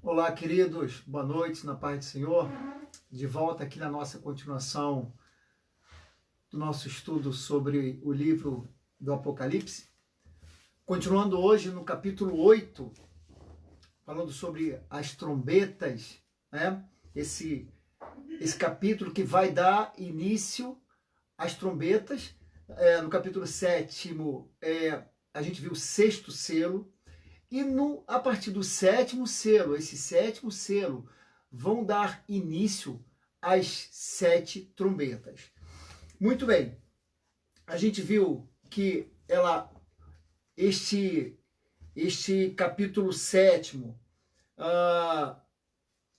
Olá, queridos, boa noite, na paz do Senhor. De volta aqui na nossa continuação do nosso estudo sobre o livro do Apocalipse. Continuando hoje no capítulo 8, falando sobre as trombetas, né? Esse capítulo que vai dar início às trombetas. No capítulo 7, a gente viu o sexto selo. E a partir do sétimo selo, esse sétimo selo, vão dar início às 7 trombetas. Muito bem, a gente viu que este capítulo 7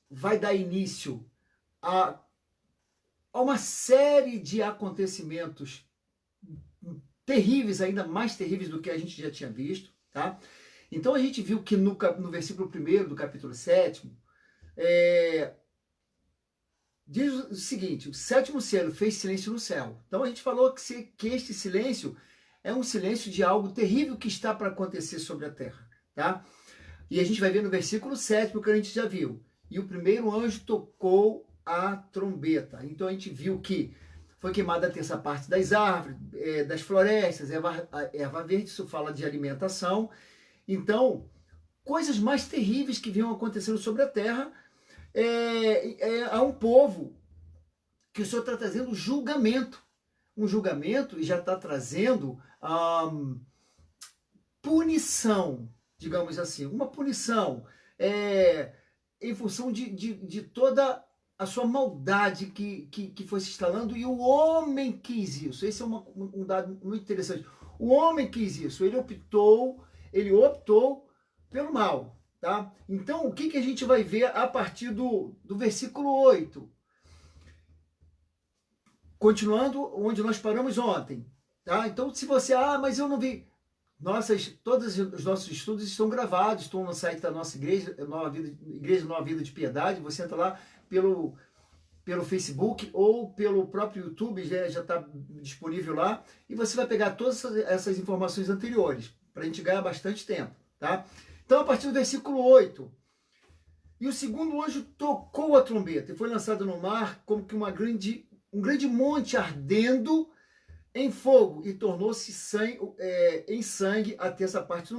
vai dar início a uma série de acontecimentos terríveis, ainda mais terríveis do que a gente já tinha visto, tá? Então a gente viu que no versículo 1 do capítulo 7, diz o seguinte: o sétimo selo fez silêncio no céu. Então a gente falou que este silêncio é um silêncio de algo terrível que está para acontecer sobre a terra, tá? E a gente vai ver no versículo 7, que a gente já viu. E o primeiro anjo tocou a trombeta. Então a gente viu que foi queimada a terça parte das árvores, das florestas, erva verde, isso fala de alimentação. Então, coisas mais terríveis que vinham acontecendo sobre a terra, há um povo que o Senhor está trazendo julgamento. Um julgamento e já está trazendo punição, digamos assim. Uma punição em função de toda a sua maldade que foi se instalando, e o homem quis isso. Esse é um dado muito interessante. O homem quis isso, ele optou pelo mal, tá? Então, o que a gente vai ver a partir do versículo 8? Continuando onde nós paramos ontem, tá? Então, se você, mas eu não vi, todos os nossos estudos estão gravados, estão no site da nossa igreja, Igreja Nova Vida de Piedade. Você entra lá pelo Facebook ou pelo próprio YouTube, já está disponível lá, e você vai pegar todas essas informações anteriores, para a gente ganhar bastante tempo, tá? Então, a partir do versículo 8, e o segundo anjo tocou a trombeta, e foi lançado no mar como que um grande monte ardendo em fogo, e tornou-se em sangue a terça parte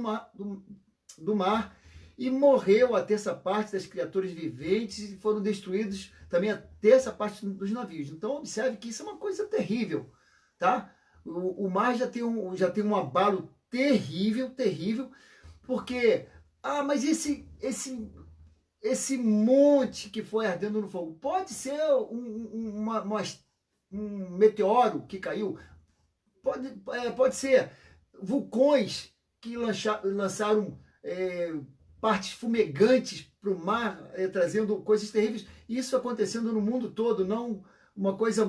do mar, e morreu a terça parte das criaturas viventes, e foram destruídos também a terça parte dos navios. Então, observe que isso é uma coisa terrível, tá? O mar já tem um abalo terrível, porque, mas esse monte que foi ardendo no fogo, pode ser um meteoro que caiu, pode ser vulcões que lançaram partes fumegantes para o mar, trazendo coisas terríveis. Isso acontecendo no mundo todo, não uma coisa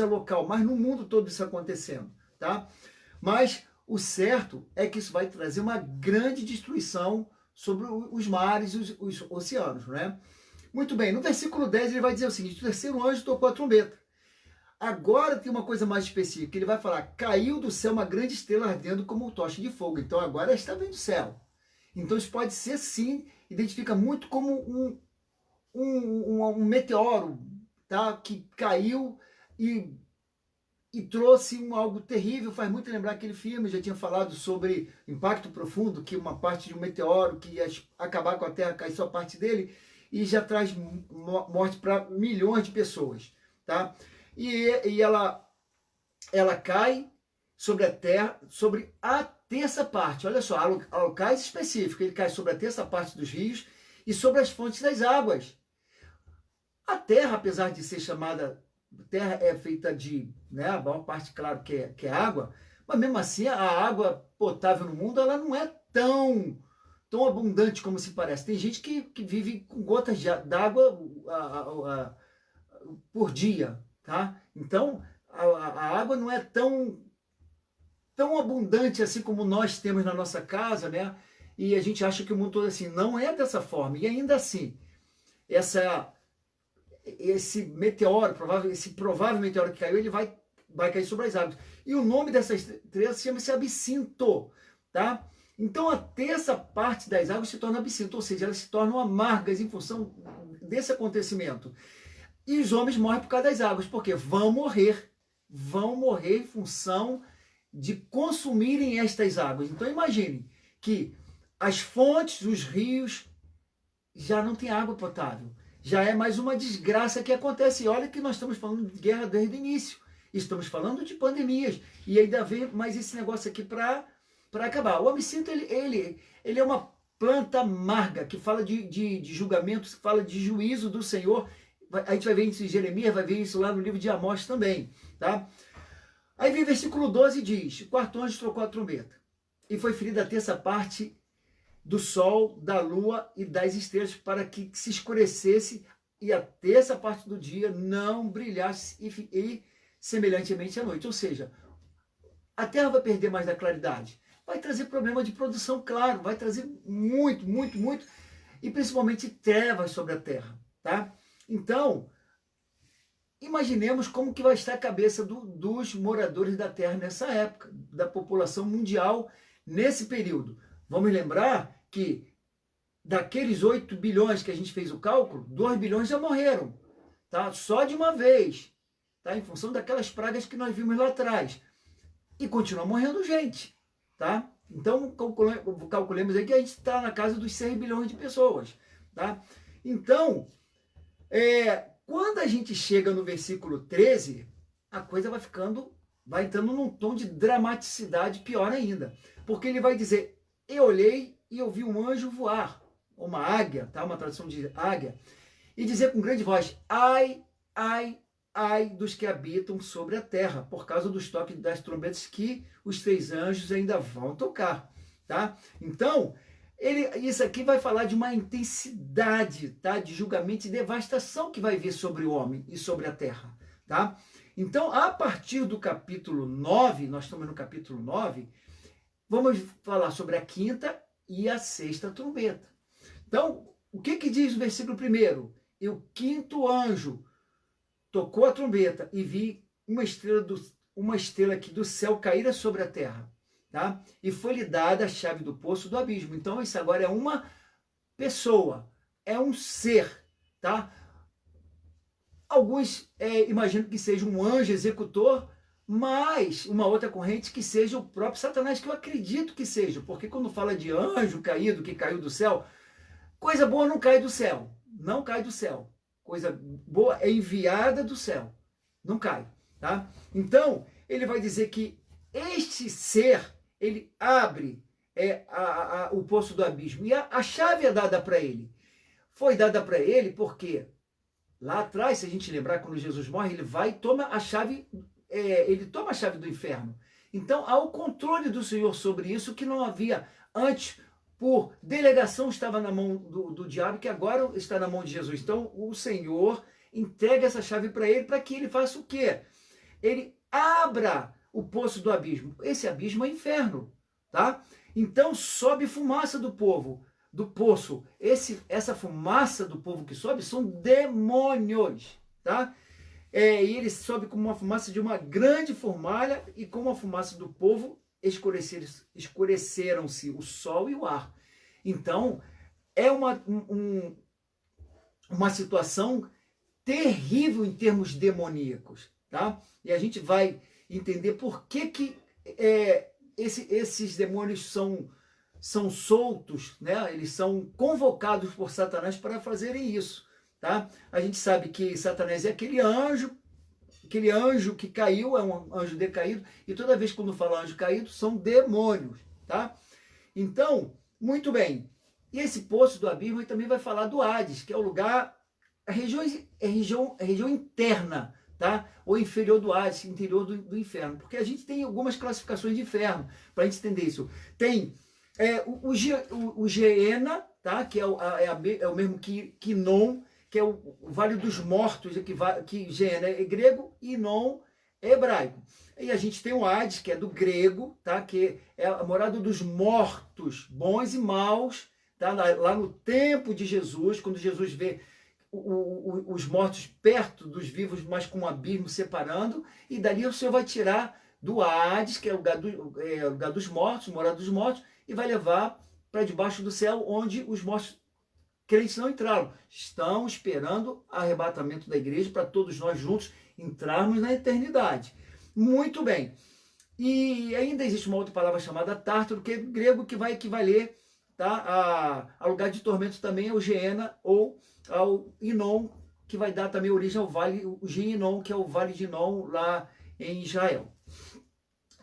local, mas no mundo todo isso acontecendo, tá? Mas o certo é que isso vai trazer uma grande destruição sobre os mares e os oceanos, né? Muito bem, no versículo 10 ele vai dizer o seguinte: o terceiro anjo tocou a trombeta. Agora tem uma coisa mais específica, ele vai falar: caiu do céu uma grande estrela ardendo como um tocha de fogo. Então agora está vindo do céu. Então isso pode ser, sim, identifica muito como um meteoro, tá? Que caiu e trouxe algo terrível. Faz muito lembrar aquele filme, já tinha falado sobre Impacto Profundo, que uma parte de um meteoro que ia acabar com a Terra, cai só parte dele, e já traz morte para milhões de pessoas, tá? E ela cai sobre a Terra, sobre a terça parte. Olha só, há locais específicos. Ele cai sobre a terça parte dos rios e sobre as fontes das águas. A Terra, apesar de ser chamada Terra, é feita de, né, a maior parte, claro, que é água, mas mesmo assim a água potável no mundo, ela não é tão abundante como se parece. Tem gente que vive com gotas d'água por dia, tá? Então a água não é tão abundante assim como nós temos na nossa casa, né? E a gente acha que o mundo todo assim, não é dessa forma. E ainda assim, esse meteoro, esse provável meteoro que caiu, ele vai cair sobre as águas. E o nome dessa estrela chama-se Absinto, tá? Então a terça parte das águas se torna absinto, ou seja, elas se tornam amargas em função desse acontecimento. E os homens morrem por causa das águas, porque vão morrer em função de consumirem estas águas. Então imagine que as fontes, os rios, já não tem água potável. Já é mais uma desgraça que acontece. E olha que nós estamos falando de guerra desde o início. Estamos falando de pandemias. E ainda vem mais esse negócio aqui para acabar. O absinto, ele é uma planta amarga, que fala de julgamento, que fala de juízo do Senhor. A gente vai ver isso em Jeremias, vai ver isso lá no livro de Amós também. Tá? Aí vem o versículo 12 e diz: o quarto anjo trocou a trombeta, e foi ferida a terça parte do sol, da lua e das estrelas, para que se escurecesse e a terça parte do dia não brilhasse e semelhantemente à noite. Ou seja, a terra vai perder mais da claridade. Vai trazer problema de produção, claro, vai trazer muito, muito, muito, e principalmente trevas sobre a terra. Tá? Então, imaginemos como que vai estar a cabeça dos moradores da terra nessa época, da população mundial nesse período. Vamos lembrar que daqueles 8 bilhões que a gente fez o cálculo, 2 bilhões já morreram, tá? Só de uma vez, tá? Em função daquelas pragas que nós vimos lá atrás. E continua morrendo gente, tá? Então, calculemos aí que a gente está na casa dos 6 bilhões de pessoas, tá? Então, quando a gente chega no versículo 13, a coisa vai entrando num tom de dramaticidade pior ainda. Porque ele vai dizer: eu olhei e eu vi um anjo voar, uma águia, tá? Uma tradução de águia, e dizer com grande voz: ai, ai, ai dos que habitam sobre a terra, por causa dos toques das trombetas que os 3 anjos ainda vão tocar, tá? Então, isso aqui vai falar de uma intensidade, tá? De julgamento e devastação que vai vir sobre o homem e sobre a terra, tá? Então, a partir do capítulo 9, nós estamos no capítulo 9, vamos falar sobre a quinta e a sexta trombeta. Então, o que diz o versículo 1? E o quinto anjo tocou a trombeta e vi uma estrela aqui do céu caíra sobre a terra, tá? E foi-lhe dada a chave do poço do abismo. Então, isso agora é uma pessoa, é um ser, tá? Alguns imaginam que seja um anjo executor, mas uma outra corrente que seja o próprio Satanás, que eu acredito que seja, porque quando fala de anjo caído, que caiu do céu, coisa boa não cai do céu, não cai do céu. Coisa boa é enviada do céu, não cai, tá? Então, ele vai dizer que este ser, ele abre o poço do abismo, e a chave é dada para ele. Foi dada para ele porque lá atrás, se a gente lembrar, quando Jesus morre, ele vai e toma a chave, ele toma a chave do inferno. Então, há o controle do Senhor sobre isso que não havia antes. Por delegação estava na mão do diabo, que agora está na mão de Jesus. Então, o Senhor entrega essa chave para ele, para que ele faça o quê? Ele abra o poço do abismo. Esse abismo é inferno, tá? Então, sobe fumaça do poço. Essa fumaça do povo que sobe são demônios, tá? E ele sobe como uma fumaça de uma grande fornalha, e como a fumaça do povo escureceram-se o sol e o ar. Então, é uma situação terrível em termos demoníacos, tá? E a gente vai entender por que esses demônios são soltos, né? Eles são convocados por Satanás para fazerem isso, tá? A gente sabe que Satanás é aquele anjo que caiu, é um anjo decaído, e toda vez quando fala anjo caído, são demônios, tá? Então, muito bem. E esse poço do abismo também vai falar do Hades, que é o lugar, a região interna, tá? Ou inferior do Hades, interior do inferno. Porque a gente tem algumas classificações de inferno, para a gente entender isso. Tem o Geena, tá? Que é o mesmo que Quinon, que é o Vale dos Mortos, que Geena é grego e Non é hebraico. E a gente tem o Hades, que é do grego, tá? Que é a morada dos mortos, bons e maus, tá? Lá no tempo de Jesus, quando Jesus vê os mortos perto dos vivos, mas com um abismo separando, e dali o Senhor vai tirar do Hades, que é o lugar dos mortos, morada dos mortos, e vai levar para debaixo do céu, onde os mortos crentes não entraram. Estão esperando o arrebatamento da igreja para todos nós juntos entrarmos na eternidade. Muito bem. E ainda existe uma outra palavra chamada Tártaro, que é grego, que vai equivaler, tá, a lugar de tormento também ao Geena ou ao Inom, que vai dar também origem ao vale, o Ginom, que é o vale de Inom lá em Israel.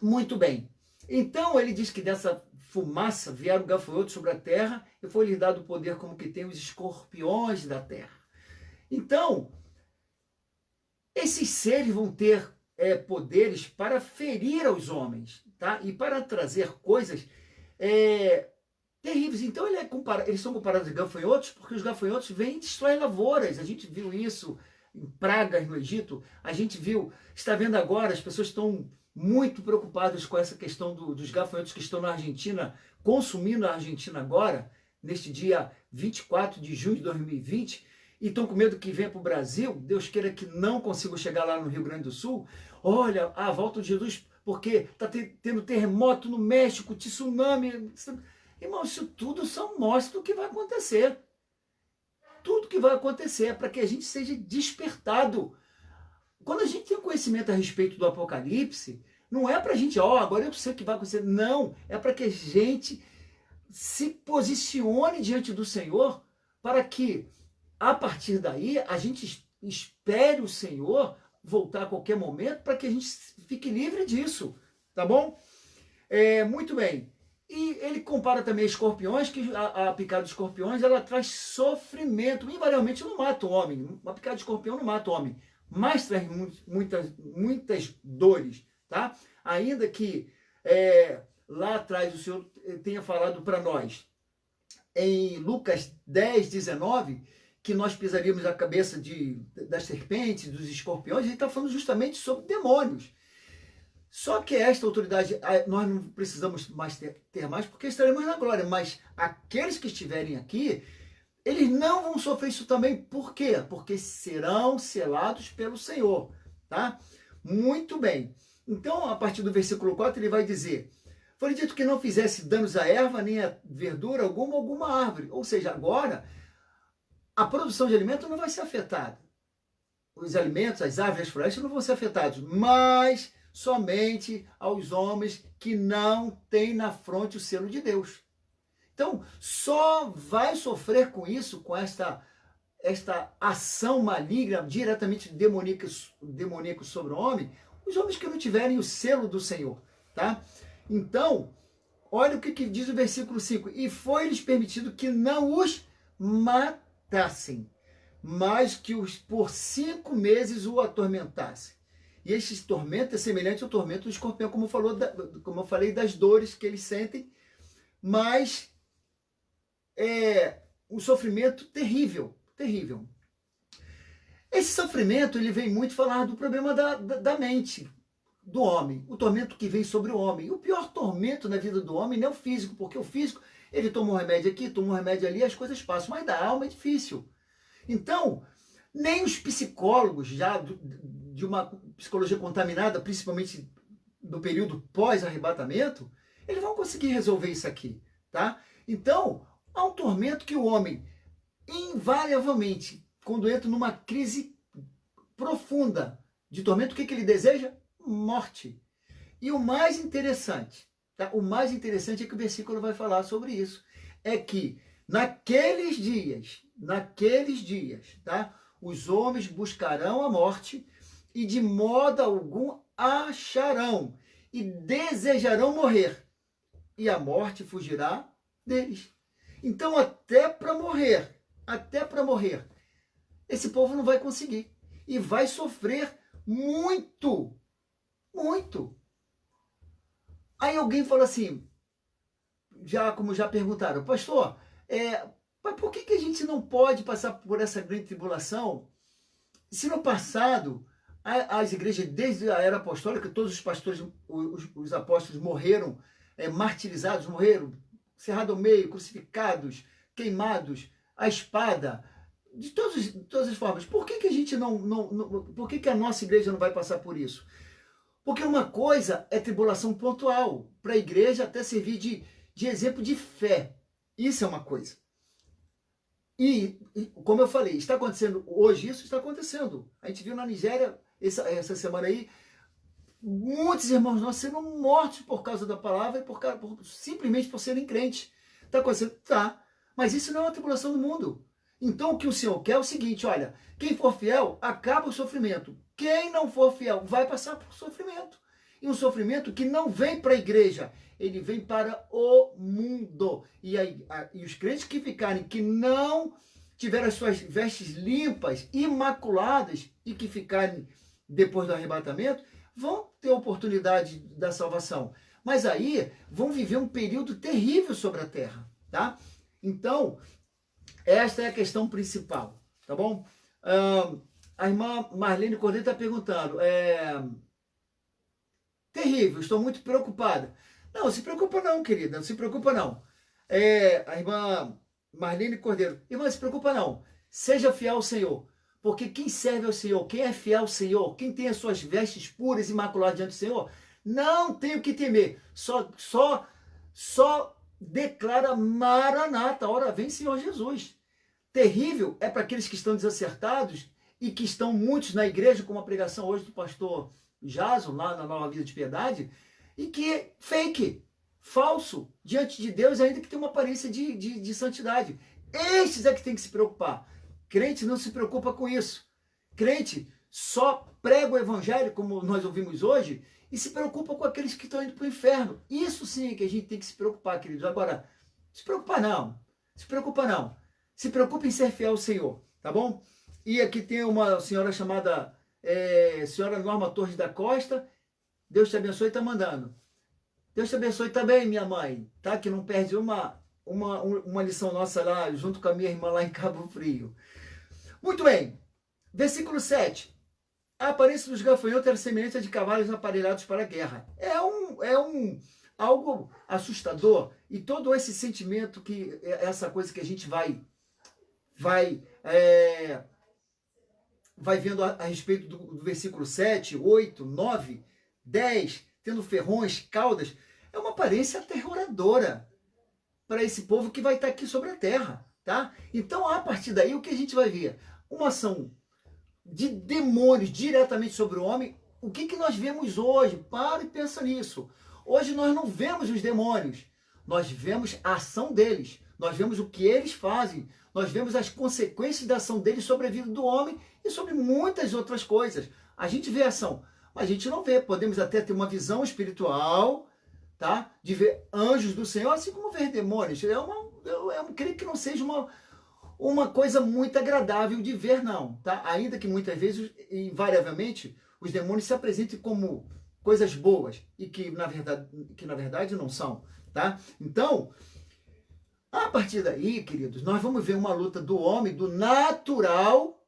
Muito bem. Então ele diz que dessa fumaça vieram gafanhotos sobre a terra e foi-lhe dado o poder como que tem os escorpiões da terra. Então, esses seres vão ter poderes para ferir aos homens, tá? E para trazer coisas terríveis. Então eles são comparados a gafanhotos porque os gafanhotos vêm e destroem lavouras. A gente viu isso em pragas no Egito. A gente está vendo agora, as pessoas estão muito preocupadas com essa questão dos gafanhotos que estão na Argentina, consumindo a Argentina agora, neste dia 24 de junho de 2020, e estão com medo que venha para o Brasil. Deus queira que não consigam chegar lá no Rio Grande do Sul. Olha, a volta de Jesus, porque está tendo terremoto no México, tsunami. Irmão, isso tudo são mostras do que vai acontecer. Tudo que vai acontecer é para que a gente seja despertado. Quando a gente tem conhecimento a respeito do Apocalipse, não é para a gente, agora eu sei o que vai acontecer. Não, é para que a gente se posicione diante do Senhor, para que, a partir daí, a gente espere o Senhor voltar a qualquer momento, para que a gente fique livre disso, tá bom? Muito bem. E ele compara também escorpiões, que a picada de escorpiões, ela traz sofrimento. Invariavelmente não mata o homem. Uma picada de escorpião não mata o homem, mas traz muitas dores, tá? Ainda que lá atrás o Senhor tenha falado para nós, em Lucas 10, 19, que nós pisaríamos a cabeça das serpentes, dos escorpiões. Ele está falando justamente sobre demônios. Só que esta autoridade nós não precisamos mais ter mais, porque estaremos na glória. Mas aqueles que estiverem aqui, eles não vão sofrer isso também. Por quê? Porque serão selados pelo Senhor, tá? Muito bem. Então, a partir do versículo 4, ele vai dizer: foi dito que não fizesse danos à erva, nem a verdura alguma árvore. Ou seja, agora, a produção de alimento não vai ser afetada. Os alimentos, as árvores, as florestas não vão ser afetados, mas somente aos homens que não têm na fronte o selo de Deus. Então, só vai sofrer com isso, com esta ação maligna, diretamente demoníaca sobre o homem, os homens que não tiverem o selo do Senhor, tá? Então, olha o que diz o versículo 5. E foi-lhes permitido que não os matassem, mas que por 5 meses o atormentassem. E esse tormento é semelhante ao tormento do escorpião, como eu falei, das dores que eles sentem, mas um sofrimento terrível, terrível. Esse sofrimento, ele vem muito falar do problema da mente do homem, o tormento que vem sobre o homem. O pior tormento na vida do homem não é o físico, porque o físico, ele toma um remédio aqui, toma um remédio ali, as coisas passam, mas da alma é difícil. Então, nem os psicólogos já de uma psicologia contaminada, principalmente do período pós-arrebatamento, eles vão conseguir resolver isso aqui, tá? Então, há um tormento que o homem, invariavelmente, quando entra numa crise profunda de tormento, o que ele deseja? Morte. E o mais interessante, tá? O mais interessante é que o versículo vai falar sobre isso. É que naqueles dias, tá? Os homens buscarão a morte e de modo algum acharão e desejarão morrer. E a morte fugirá deles. Então, até para morrer, esse povo não vai conseguir. E vai sofrer muito, muito. Aí alguém fala assim, como já perguntaram, pastor, mas por que a gente não pode passar por essa grande tribulação? Se no passado, as igrejas, desde a era apostólica, todos os pastores, os apóstolos morreram, martirizados, morreram, cerrados ao meio, crucificados, queimados, a espada, de todas as formas. Por que a gente por que a nossa igreja não vai passar por isso? Porque uma coisa é tribulação pontual, para a igreja até servir de exemplo de fé. Isso é uma coisa. E, como eu falei, está acontecendo hoje, isso está acontecendo. A gente viu na Nigéria, essa semana aí, muitos irmãos nossos sendo mortos por causa da palavra e simplesmente por serem crentes. Está acontecendo? Tá. Mas isso não é uma tribulação do mundo. Então o que o Senhor quer é o seguinte, olha, quem for fiel, acaba o sofrimento. Quem não for fiel, vai passar por sofrimento. E um sofrimento que não vem para a igreja, ele vem para o mundo. E os crentes que ficarem, que não tiveram as suas vestes limpas, imaculadas, e que ficarem depois do arrebatamento, vão ter a oportunidade da salvação. Mas aí vão viver um período terrível sobre a terra, tá? Então, esta é a questão principal, tá bom? A irmã Marlene Cordeiro está perguntando, terrível, estou muito preocupada. Não, se preocupa não, querida, não se preocupa não. A irmã Marlene Cordeiro, irmã, se preocupa não. Seja fiel ao Senhor, porque quem serve ao Senhor, quem é fiel ao Senhor, quem tem as suas vestes puras e imaculadas diante do Senhor, não tem o que temer. Só declara Maranata, ora vem Senhor Jesus. Terrível é para aqueles que estão desacertados e que estão muitos na igreja, como a pregação hoje do pastor Jason, lá na Nova Vida de Piedade, e que é fake, falso, diante de Deus, ainda que tem uma aparência de santidade. Estes é que tem que se preocupar. Crente não se preocupa com isso. Crente só prega o evangelho, como nós ouvimos hoje, e se preocupa com aqueles que estão indo para o inferno. Isso sim é que a gente tem que se preocupar, queridos. Agora, se preocupa não. Se preocupa não. Se preocupe em ser fiel ao Senhor, tá bom? E aqui tem uma senhora chamada senhora Norma Torres da Costa. Deus te abençoe, está mandando. Deus te abençoe também, minha mãe, tá? Que não perde uma lição nossa lá, junto com a minha irmã lá em Cabo Frio. Muito bem. Versículo 7. A aparência dos gafanhotos era semelhante a de cavalos aparelhados para a guerra. Algo assustador. E todo esse sentimento, que essa coisa que a gente vai vendo a respeito do versículo 7, 8, 9, 10, tendo ferrões, caudas, é uma aparência aterroradora para esse povo que vai estar aqui sobre a terra, tá? Então, a partir daí, o que a gente vai ver? Uma ação de demônios diretamente sobre o homem. O que nós vemos hoje? Para e pensa nisso. Hoje nós não vemos os demônios, nós vemos a ação deles, nós vemos o que eles fazem, nós vemos as consequências da ação deles sobre a vida do homem e sobre muitas outras coisas. A gente vê a ação, mas a gente não vê. Podemos até ter uma visão espiritual, tá? De ver anjos do Senhor, assim como ver demônios. Eu creio que não seja uma coisa muito agradável de ver, não, tá? Ainda que muitas vezes, invariavelmente, os demônios se apresentem como coisas boas e que na verdade não são, tá? Então, a partir daí, queridos, nós vamos ver uma luta do homem, do natural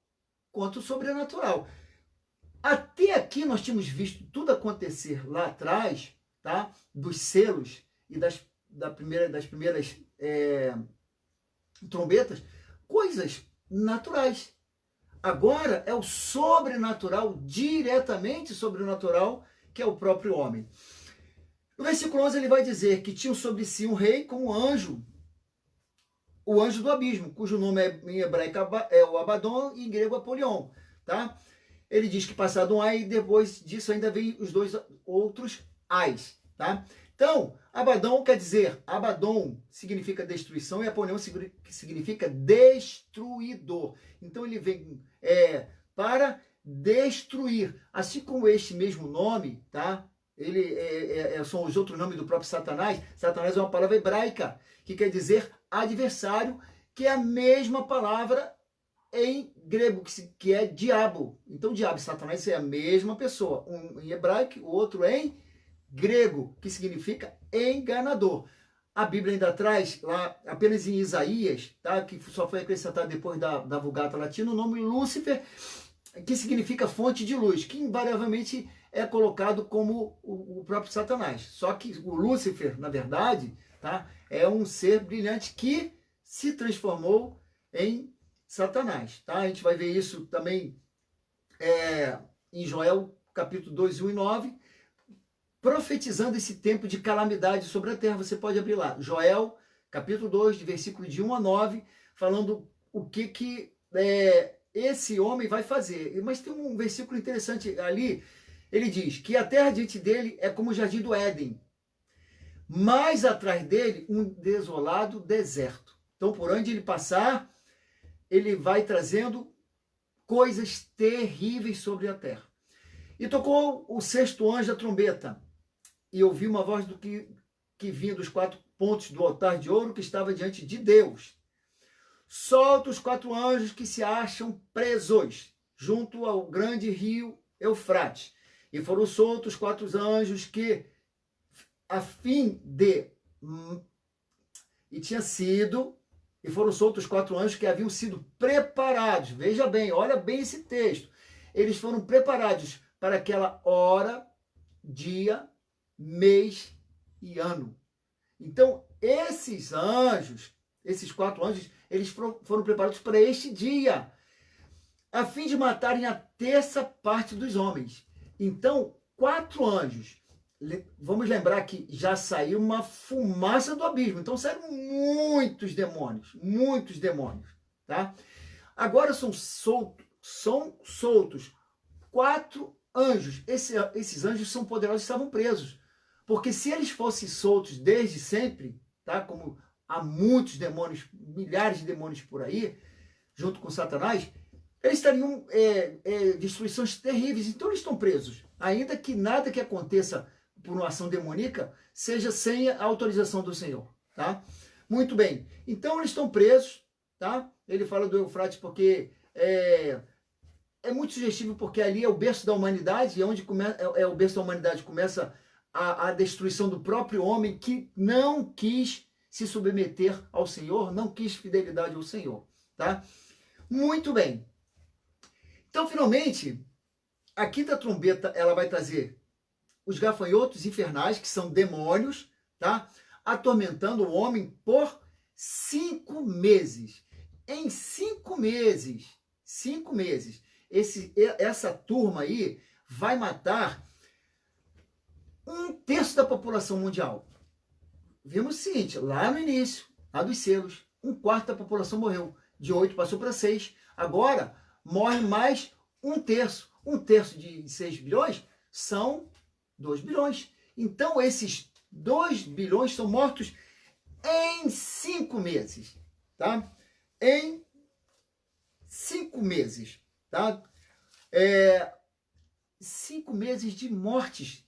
contra o sobrenatural. Até aqui nós tínhamos visto tudo acontecer lá atrás, tá? Dos selos e das primeiras trombetas, coisas naturais. Agora é o sobrenatural, diretamente sobrenatural, que é o próprio homem. No versículo 11 ele vai dizer que tinha sobre si um rei como anjo, o anjo do abismo, cujo nome em hebraico é o Abaddon e em grego Apolion, tá? Ele diz que passado um ai, e depois disso ainda vem os dois outros ais, tá? Então, Abaddon quer dizer, Abaddon significa destruição e Apolion significa destruidor. Então ele vem para destruir, assim como este mesmo nome, tá? Ele são os outros nomes do próprio Satanás. Satanás é uma palavra hebraica que quer dizer adversário, que é a mesma palavra em grego, que é diabo. Então, diabo e Satanás é a mesma pessoa. Um em hebraico, o outro em grego, que significa enganador. A Bíblia ainda traz, lá apenas em Isaías, tá? Que só foi acrescentado depois da Vulgata Latina, o nome Lúcifer, que significa fonte de luz, que invariavelmente é colocado como o próprio Satanás. Só que o Lúcifer, na verdade, tá? É um ser brilhante que se transformou em Satanás. Tá? A gente vai ver isso também em Joel, capítulo 2, 1 e 9. profetizando esse tempo de calamidade sobre a terra. Você pode abrir lá, Joel, capítulo 2, de versículo de 1 a 9, falando o que esse homem vai fazer. Mas tem um versículo interessante ali, ele diz que a terra diante dele é como o jardim do Éden, mas atrás dele um desolado deserto. Então, por onde ele passar, ele vai trazendo coisas terríveis sobre a terra. E tocou o sexto anjo da trombeta, e ouvi uma voz que vinha dos 4 pontos do altar de ouro que estava diante de Deus. Solta os 4 anjos que se acham presos junto ao grande rio Eufrates. E foram soltos 4 anjos que, a fim de... E foram soltos 4 anjos que haviam sido preparados. Veja bem, olha bem esse texto. Eles foram preparados para aquela hora, dia, mês e ano. Então, esses anjos, esses 4 anjos, eles foram preparados para este dia, a fim de matarem a terça parte dos homens. Então, 4 anjos. Vamos lembrar que já saiu uma fumaça do abismo. Então, saíram muitos demônios, tá? Agora são soltos 4 anjos. Esses anjos são poderosos, estavam presos. Porque se eles fossem soltos desde sempre, tá? Como há muitos demônios, milhares de demônios por aí, junto com Satanás, eles estariam destruições terríveis. Então eles estão presos. Ainda que nada que aconteça por uma ação demoníaca seja sem a autorização do Senhor. Tá? Muito bem. Então eles estão presos. Tá? Ele fala do Eufrates porque é muito sugestivo, porque ali é o berço da humanidade, e onde é o berço da humanidade começa a destruição do próprio homem que não quis se submeter ao Senhor, não quis fidelidade ao Senhor, tá? Muito bem. Então, finalmente, a quinta trombeta, ela vai trazer os gafanhotos infernais, que são demônios, tá? Atormentando o homem por 5 meses. Em 5 meses, essa turma aí vai matar 1/3 da população mundial. Vimos o seguinte, lá no início, lá dos selos, 1/4 da população morreu. De 8 passou para 6. Agora, morre mais 1/3. 1/3 de 6 bilhões são 2 bilhões. Então, esses 2 bilhões são mortos em 5 meses. Tá? Em 5 meses. Tá? 5 meses de mortes.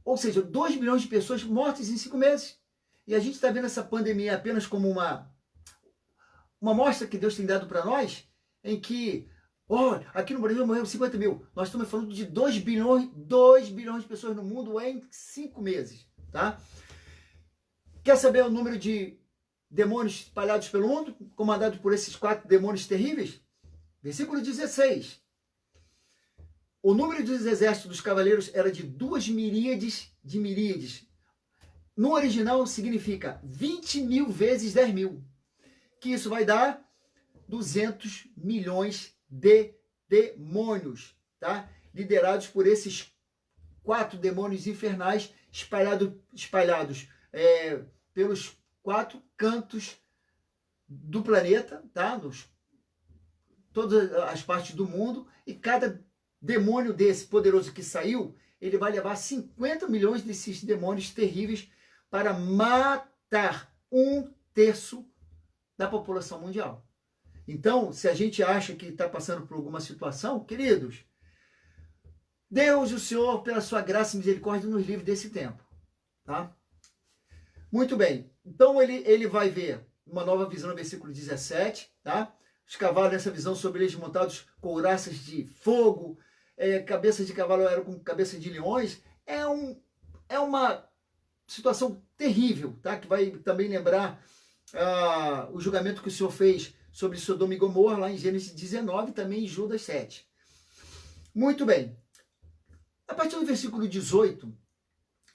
Ou seja, 2 bilhões de pessoas mortas em 5 meses. E a gente está vendo essa pandemia apenas como uma mostra que Deus tem dado para nós, em que, aqui no Brasil morreram 50 mil. Nós estamos falando de 2 bilhões de pessoas no mundo em 5 meses. Tá? Quer saber o número de demônios espalhados pelo mundo, comandado por esses 4 demônios terríveis? Versículo 16. O número dos exércitos dos cavaleiros era de 2 miríades de miríades. No original significa 20 mil vezes 10 mil. Que isso vai dar 200 milhões de demônios, tá? Liderados por esses 4 demônios infernais espalhados pelos 4 cantos do planeta, tá? Todas as partes do mundo, e cada demônio desse poderoso que saiu, ele vai levar 50 milhões desses demônios terríveis para matar 1/3 da população mundial. Então, se a gente acha que está passando por alguma situação, queridos, Deus, o Senhor, pela sua graça e misericórdia, nos livre desse tempo. Tá? Muito bem. Então, ele vai ver uma nova visão no versículo 17, tá? Os cavalos nessa visão sobre eles montados com couraças de fogo, cabeças de cavalo eram com cabeças de leões. É uma situação terrível, tá? Que vai também lembrar o julgamento que o Senhor fez sobre Sodoma e Gomorra, lá em Gênesis 19, também em Judas 7. Muito bem. A partir do versículo 18,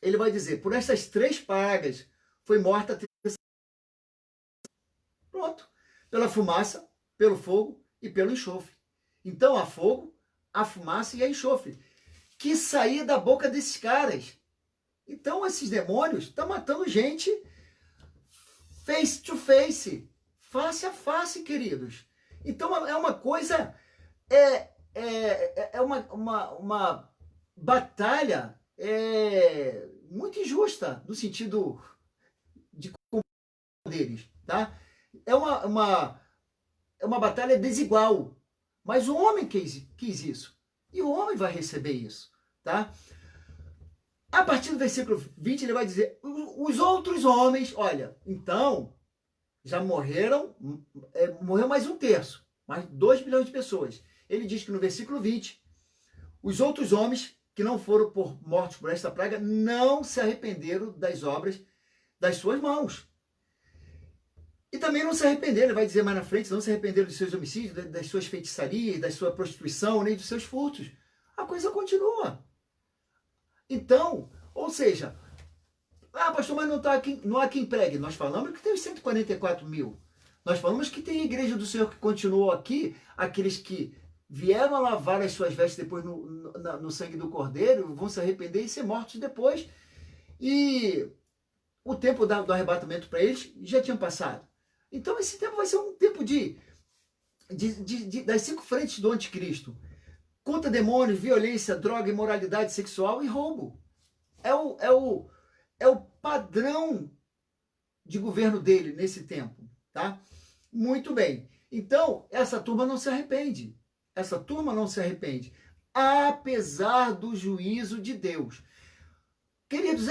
ele vai dizer, por essas 3 pragas foi morta a terça. Pronto. Pela fumaça, pelo fogo e pelo enxofre. Então, há fogo, há fumaça e há enxofre. que sair da boca desses caras. Então, esses demônios estão matando gente face to face a face, queridos. Então, é uma coisa, é uma batalha muito injusta, no sentido de poderes, tá? É uma batalha desigual, mas o homem quis isso, e o homem vai receber isso, tá? A partir do versículo 20, ele vai dizer, os outros homens, olha, então, já morreram, morreu mais um terço, mais 2 milhões de pessoas. Ele diz que no versículo 20, os outros homens que não foram mortos por esta praga não se arrependeram das obras das suas mãos. E também não se arrependeram, ele vai dizer mais na frente, não se arrependeram dos seus homicídios, das suas feitiçarias, da sua prostituição, nem dos seus furtos. A coisa continua. Então, ou seja, pastor, mas não há quem pregue. Nós falamos que tem os 144 mil. Nós falamos que tem a igreja do Senhor que continuou aqui, aqueles que vieram a lavar as suas vestes depois no sangue do Cordeiro, vão se arrepender e ser mortos depois. E o tempo do arrebatamento para eles já tinha passado. Então esse tempo vai ser um tempo das 5 frentes do anticristo. Contra demônios, violência, droga, imoralidade sexual e roubo. É o padrão de governo dele nesse tempo, tá? Muito bem. Então, essa turma não se arrepende. Essa turma não se arrepende, apesar do juízo de Deus. Queridos,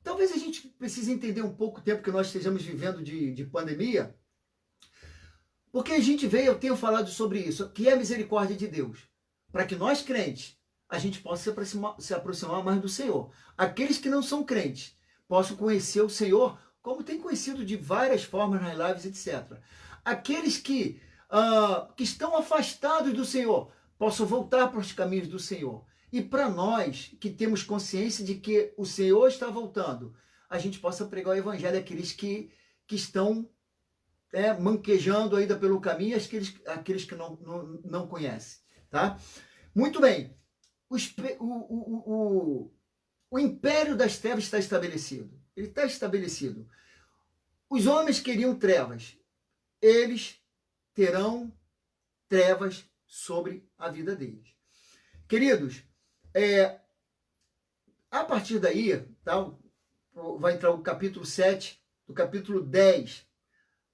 talvez a gente precise entender um pouco o tempo que nós estejamos vivendo de pandemia, porque a gente veio, eu tenho falado sobre isso, que é a misericórdia de Deus, para que nós crentes, a gente possa se aproximar mais do Senhor. Aqueles que não são crentes possam conhecer o Senhor, como tem conhecido de várias formas nas lives, etc. Aqueles que estão afastados do Senhor possam voltar para os caminhos do Senhor. E para nós, que temos consciência de que o Senhor está voltando, a gente possa pregar o Evangelho àqueles que estão manquejando ainda pelo caminho, aqueles que não conhecem. Tá? Muito bem. O império das trevas está estabelecido. Ele está estabelecido. Os homens queriam trevas. Eles terão trevas sobre a vida deles. Queridos, a partir daí, tá, vai entrar o capítulo 7, do capítulo 10.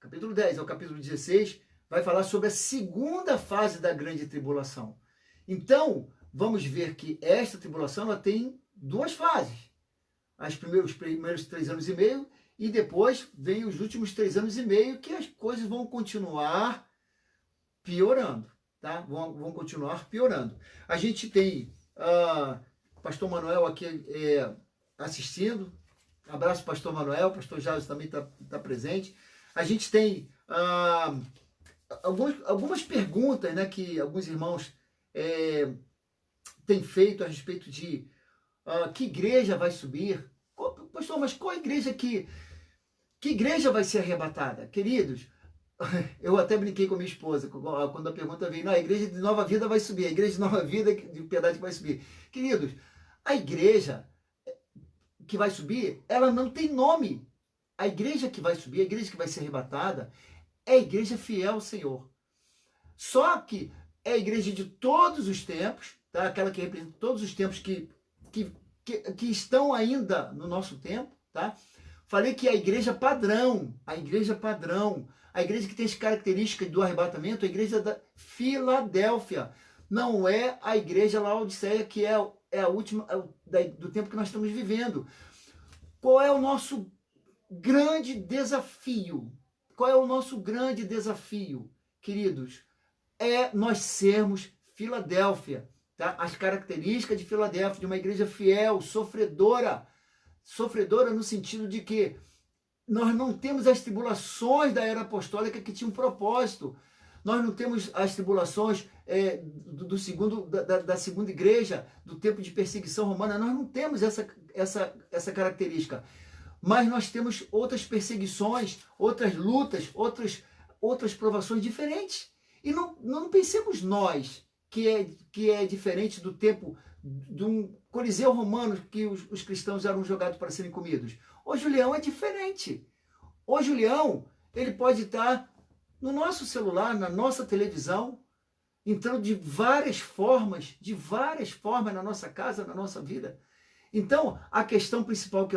Capítulo 10 ao capítulo 16, vai falar sobre a segunda fase da grande tribulação. Então, vamos ver que esta tribulação ela tem 2 fases. Os primeiros 3 anos e meio, e depois vem os últimos 3 anos e meio, que as coisas vão continuar piorando. Tá? Vão continuar piorando. A gente tem pastor Manuel aqui assistindo. Abraço, pastor Manuel. Pastor Javes também está presente. A gente tem algumas perguntas, né, que alguns irmãos têm feito a respeito de que igreja vai subir. Pastor, mas qual igreja que igreja vai ser arrebatada? Queridos, eu até brinquei com minha esposa quando a pergunta veio, não, a igreja de Nova Vida vai subir, a igreja de Nova Vida de Piedade vai subir. Queridos, a igreja que vai subir, ela não tem nome. A igreja que vai subir, a igreja que vai ser arrebatada, é a igreja fiel ao Senhor. Só que é a igreja de todos os tempos, tá? Aquela que representa todos os tempos que estão ainda no nosso tempo, tá? Falei que a igreja padrão, a igreja que tem as características do arrebatamento, a igreja da Filadélfia. Não é a igreja Laodiceia, que é a última do tempo que nós estamos vivendo. Qual é o nosso grande desafio? Qual é o nosso grande desafio, queridos? É nós sermos Filadélfia. Tá? As características de Filadélfia, de uma igreja fiel, sofredora no sentido de que nós não temos as tribulações da era apostólica que tinham um propósito. Nós não temos as tribulações da segunda igreja, do tempo de perseguição romana. Nós não temos essa característica. Mas nós temos outras perseguições, outras lutas, outras provações diferentes. E não pensemos nós que é diferente do tempo de um coliseu romano que os cristãos eram jogados para serem comidos. Hoje o leão é diferente. Hoje o leão, ele pode estar no nosso celular, na nossa televisão, entrando de várias formas na nossa casa, na nossa vida. Então, a questão principal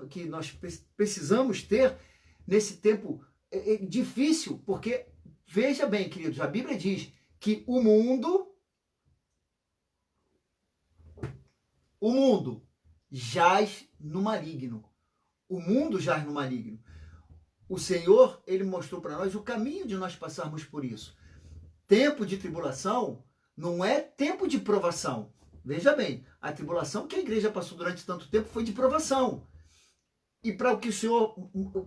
que nós precisamos ter nesse tempo é difícil, porque, veja bem, queridos, a Bíblia diz que o mundo jaz no maligno. O mundo jaz no maligno. O Senhor, ele mostrou para nós o caminho de nós passarmos por isso. Tempo de tribulação não é tempo de provação. Veja bem, a tribulação que a igreja passou durante tanto tempo foi de provação. E para o que o Senhor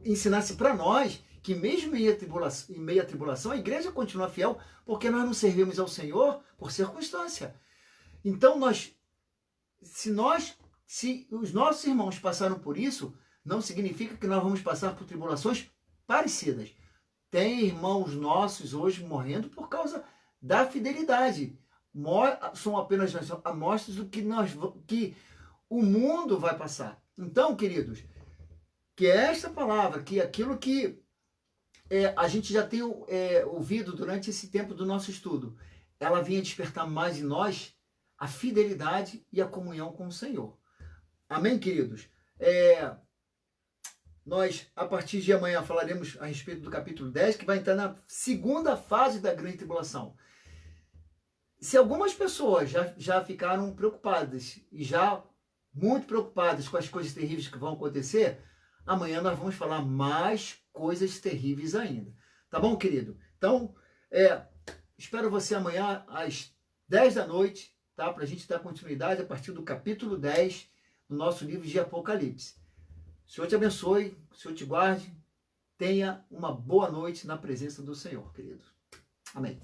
ensinasse para nós, que mesmo em meio à tribulação, a igreja continua fiel, porque nós não servimos ao Senhor por circunstância. Então, se os nossos irmãos passaram por isso, não significa que nós vamos passar por tribulações parecidas. Tem irmãos nossos hoje morrendo por causa da fidelidade. São apenas amostras do que o mundo vai passar. Então, queridos, que esta palavra, que aquilo que a gente já tem ouvido durante esse tempo do nosso estudo, ela venha despertar mais em nós a fidelidade e a comunhão com o Senhor. Amém, queridos? Nós, a partir de amanhã, falaremos a respeito do capítulo 10, que vai entrar na segunda fase da grande tribulação. Se algumas pessoas já ficaram preocupadas, e já muito preocupadas com as coisas terríveis que vão acontecer, amanhã nós vamos falar mais coisas terríveis ainda. Tá bom, querido? Então, espero você amanhã às 10 da noite, tá? Para a gente dar continuidade a partir do capítulo 10 do nosso livro de Apocalipse. O Senhor te abençoe, o Senhor te guarde. Tenha uma boa noite na presença do Senhor, querido. Amém.